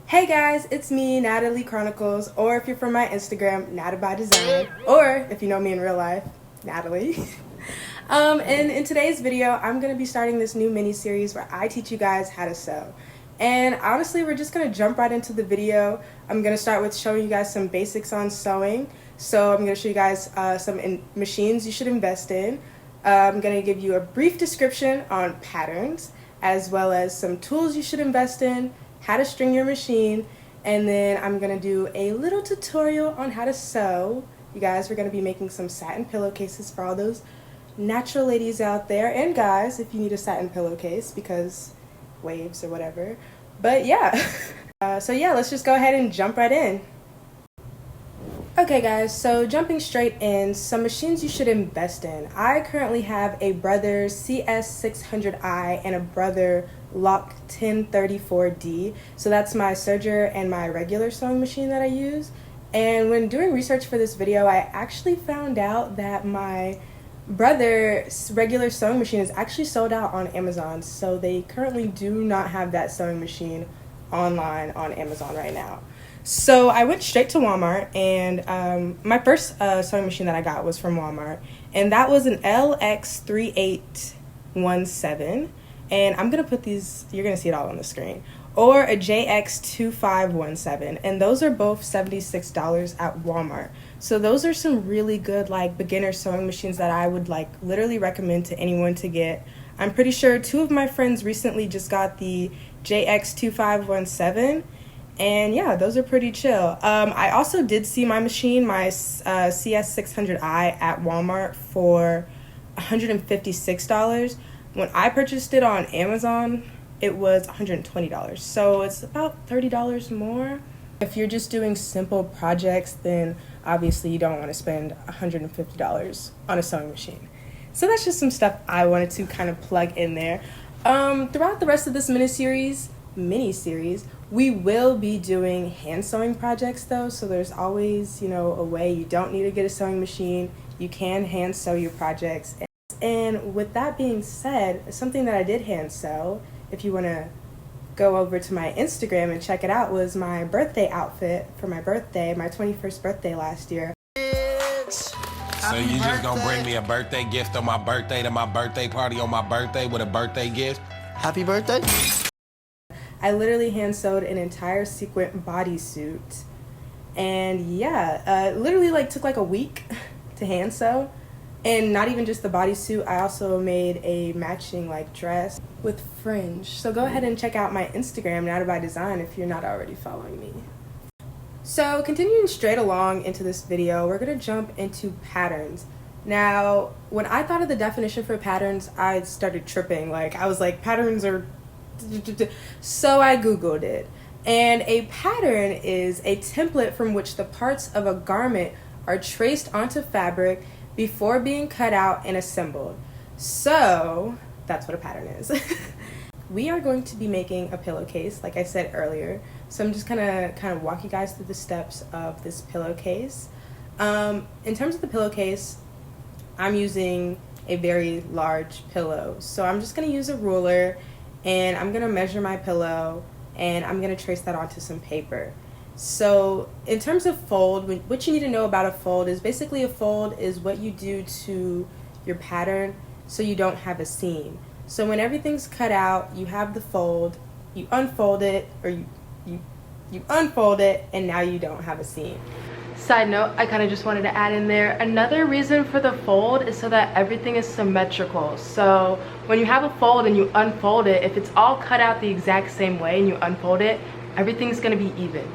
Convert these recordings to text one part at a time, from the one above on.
Hey guys, it's me, Natalie Chronicles, or if you're from my Instagram, Nata by Design, or if you know me in real life, Natalie. And in today's video, I'm going to be starting this new mini-series where I teach you guys how to sew. And honestly, we're just going to jump right into the video. I'm going to start with showing you guys some basics on sewing. So I'm going to show you guys some machines you should invest in. I'm going to give you a brief description on patterns, as well as some tools you should invest in, how to string your machine, and then I'm going to do a little tutorial on how to sew. You guys, we're going to be making some satin pillowcases for all those natural ladies out there, and guys, if you need a satin pillowcase because waves or whatever. But yeah, so yeah, let's just go ahead and jump right in. Okay guys, so jumping straight in, some machines you should invest in. I currently have a Brother CS600i and a Brother Lock 1034D. So that's my serger and my regular sewing machine that I use. And when doing research for this video, I actually found out that my Brother's regular sewing machine is actually sold out on Amazon. So they currently do not have that sewing machine online on Amazon right now. So I went straight to Walmart, and my first sewing machine that I got was from Walmart, and that was an LX3817, and I'm going to put these, you're going to see it all on the screen, or a JX2517, and those are both $76 at Walmart. So those are some really good like beginner sewing machines that I would like literally recommend to anyone to get. I'm pretty sure two of my friends recently just got the JX2517, and yeah, those are pretty chill. I also did see my machine, my CS600i at Walmart for $156. When I purchased it on Amazon, it was $120. So it's about $30 more. If you're just doing simple projects, then obviously you don't want to spend $150 on a sewing machine. So that's just some stuff I wanted to kind of plug in there. Throughout the rest of this mini-series, we will be doing hand sewing projects though, so there's always, you know, a way. You don't need to get a sewing machine. You can hand sew your projects. And with that being said, something that I did hand sew, if you want to go over to my Instagram and check it out, was my birthday outfit for my birthday, my 21st birthday last year. So you just gonna bring me a birthday gift on my birthday to my birthday party on my birthday with a birthday gift? Happy birthday? I literally hand sewed an entire sequin bodysuit, and yeah, literally like took like a week to hand sew. And not even just the bodysuit, I also made a matching like dress with fringe. So go ahead and check out my Instagram, Nata by Design, if you're not already following me. So continuing straight along into this video, we're gonna jump into patterns. Now, when I thought of the definition for patterns, I started tripping. Like, I was like, patterns are... So I Googled it. And a pattern is a template from which the parts of a garment are traced onto fabric before being cut out and assembled. So that's what a pattern is. We are going to be making a pillowcase, like I said earlier. So I'm just gonna kind of walk you guys through the steps of this pillowcase. In terms of the pillowcase, I'm using a very large pillow. So I'm just gonna use a ruler, and I'm gonna measure my pillow, and I'm gonna trace that onto some paper. So in terms of fold, what you need to know about a fold is basically a fold is what you do to your pattern so you don't have a seam. So when everything's cut out, you have the fold, you unfold it, or you unfold it, and now you don't have a seam. Side note, I kind of just wanted to add in there, another reason for the fold is so that everything is symmetrical. So when you have a fold and you unfold it, if it's all cut out the exact same way and you unfold it, everything's going to be even.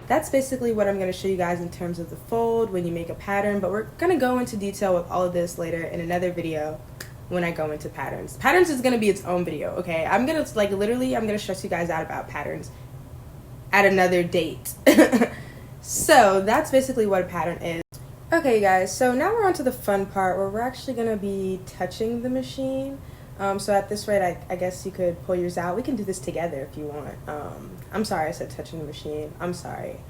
That's basically what I'm going to show you guys in terms of the fold when you make a pattern, but we're going to go into detail with all of this later in another video when I go into patterns. Patterns is going to be its own video, okay? I'm going to, like, literally, I'm going to stress you guys out about patterns at another date. So that's basically what a pattern is. Okay guys, so now we're on to the fun part where we're actually going to be touching the machine. So at this rate, I guess you could pull yours out. We can do this together if you want. I'm sorry I said touching the machine. I'm sorry.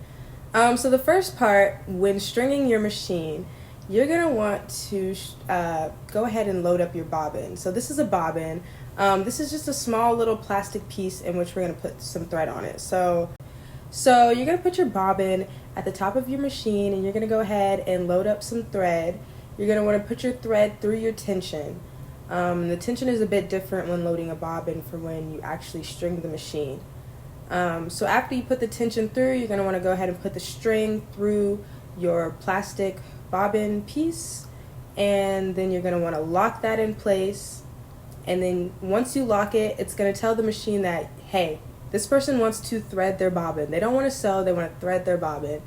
So the first part, when stringing your machine, you're going to want to go ahead and load up your bobbin. So this is a bobbin. This is just a small little plastic piece in which we're going to put some thread on it. So So you're going to put your bobbin at the top of your machine, and you're going to go ahead and load up some thread. You're going to want to put your thread through your tension. The tension is a bit different when loading a bobbin from when you actually string the machine. So after you put the tension through, you're going to want to go ahead and put the string through your plastic bobbin piece, and then you're going to want to lock that in place. And then once you lock it, it's going to tell the machine that, hey, this person wants to thread their bobbin. They don't want to sew, they want to thread their bobbin.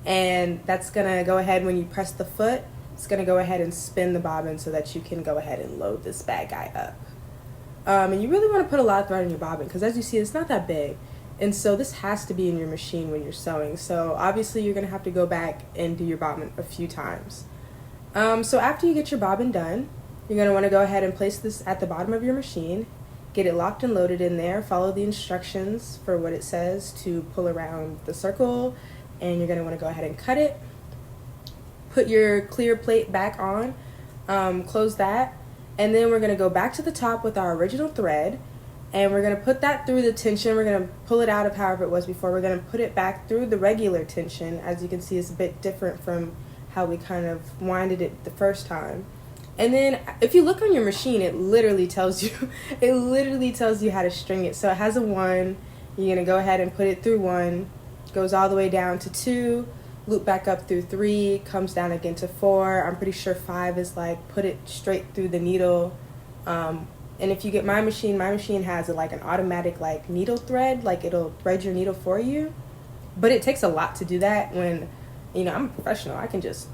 And that's going to go ahead, when you press the foot, it's going to go ahead and spin the bobbin so that you can go ahead and load this bad guy up. And you really want to put a lot of thread in your bobbin, because as you see, it's not that big. And so this has to be in your machine when you're sewing. So obviously you're going to have to go back and do your bobbin a few times. So after you get your bobbin done, you're going to want to go ahead and place this at the bottom of your machine. Get it locked and loaded in there. Follow the instructions for what it says to pull around the circle. And you're going to want to go ahead and cut it. Put your clear plate back on. Close that. And then we're going to go back to the top with our original thread. And we're going to put that through the tension. We're going to pull it out of however it was before. We're going to put it back through the regular tension. As you can see, it's a bit different from how we kind of winded it the first time. And then if you look on your machine, it literally tells you how to string it. So it has a 1. You're going to go ahead and put it through 1. Goes all the way down to 2. Loop back up through 3. Comes down again to 4. I'm pretty sure 5 is like put it straight through the needle. And if you get my machine has like an automatic like needle thread, like it'll thread your needle for you. But it takes a lot to do that. When, you know, I'm a professional, I can just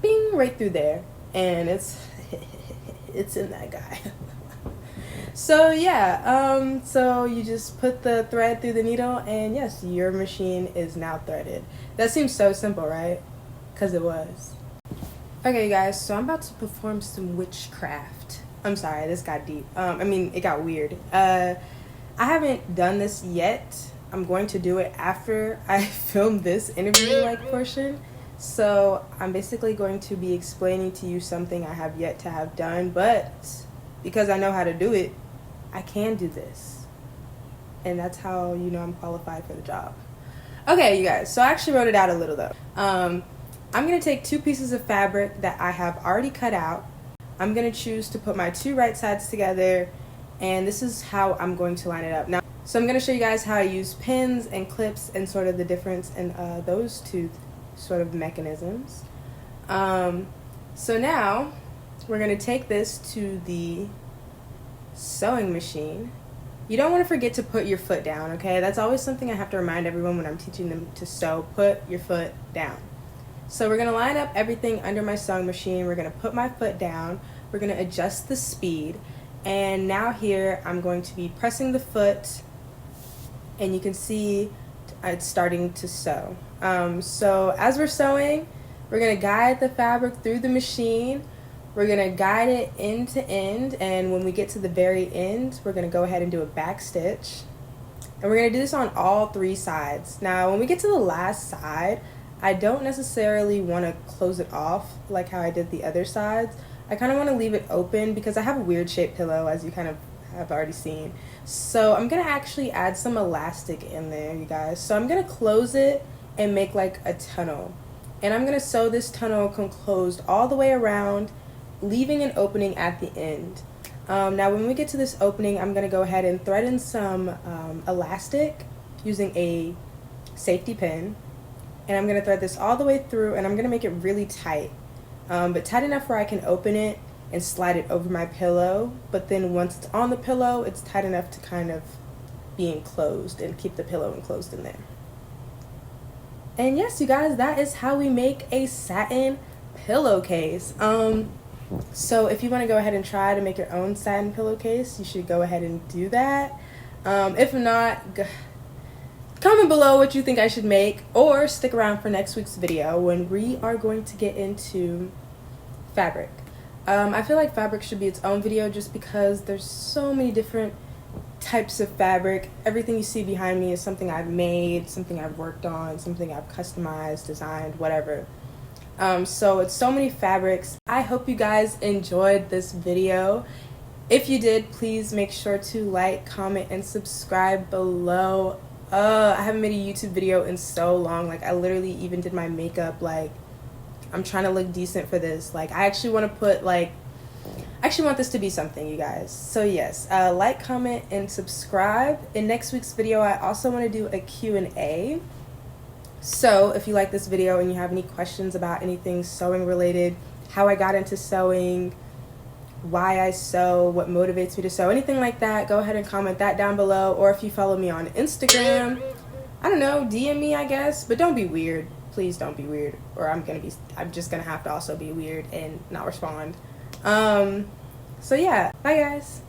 bing right through there, and it's in that guy. So yeah, so you just put the thread through the needle, and yes, your machine is now threaded. That seems so simple, right? Because it was. Okay, guys, so I'm about to perform some witchcraft. I'm sorry, this got deep. It got weird. I haven't done this yet. I'm going to do it after I film this interview-like portion. So I'm basically going to be explaining to you something I have yet to have done, but because I know how to do it, I can do this. And that's how you know I'm qualified for the job. Okay, you guys, so I actually wrote it out a little though. I'm going to take 2 pieces of fabric that I have already cut out. I'm going to choose to put my 2 right sides together, and this is how I'm going to line it up. Now, so I'm going to show you guys how I use pins and clips and sort of the difference in those 2 sort of mechanisms. So now we're going to take this to the sewing machine. You don't want to forget to put your foot down, okay? That's always something I have to remind everyone when I'm teaching them to sew. Put your foot down. So we're going to line up everything under my sewing machine. We're going to put my foot down. We're going to adjust the speed. And now here I'm going to be pressing the foot, and you can see it's starting to sew. So as we're sewing, we're going to guide the fabric through the machine. We're going to guide it end to end, and when we get to the very end, we're going to go ahead and do a back stitch. And we're going to do this on all 3 sides. Now, when we get to the last side, I don't necessarily want to close it off like how I did the other sides. I kind of want to leave it open because I have a weird shaped pillow, as you kind of have already seen. So I'm going to actually add some elastic in there, you guys. So I'm going to close it and make like a tunnel. And I'm going to sew this tunnel closed all the way around, leaving an opening at the end. Now when we get to this opening, I'm going to go ahead and thread in some elastic using a safety pin. And I'm going to thread this all the way through, and I'm going to make it really tight. But tight enough where I can open it and slide it over my pillow. But then once it's on the pillow, it's tight enough to kind of be enclosed and keep the pillow enclosed in there. And yes, you guys, that is how we make a satin pillowcase. So if you want to go ahead and try to make your own satin pillowcase, you should go ahead and do that. If not, comment below what you think I should make, or stick around for next week's video when we are going to get into fabric. I feel like fabric should be its own video just because there's so many different types of fabric. Everything you see behind me is something I've made, something I've worked on, something I've customized, designed, whatever. So it's so many fabrics. I hope you guys enjoyed this video. If you did, please make sure to like, comment, and subscribe below. I haven't made a YouTube video in so long. Like, I literally even did my makeup. Like, I'm trying to look decent for this. Like, I actually want to put, like, I actually want this to be something, you guys. So, yes, like, comment, and subscribe. In next week's video, I also want to do a Q&A. So, if you like this video and you have any questions about anything sewing related, how I got into sewing, why I sew, what motivates me to sew, anything like that, go ahead and comment that down below. Or if you follow me on Instagram, I don't know, DM me, I guess, but don't be weird. Please don't be weird, or I'm just gonna have to also be weird and not respond. So yeah, bye guys.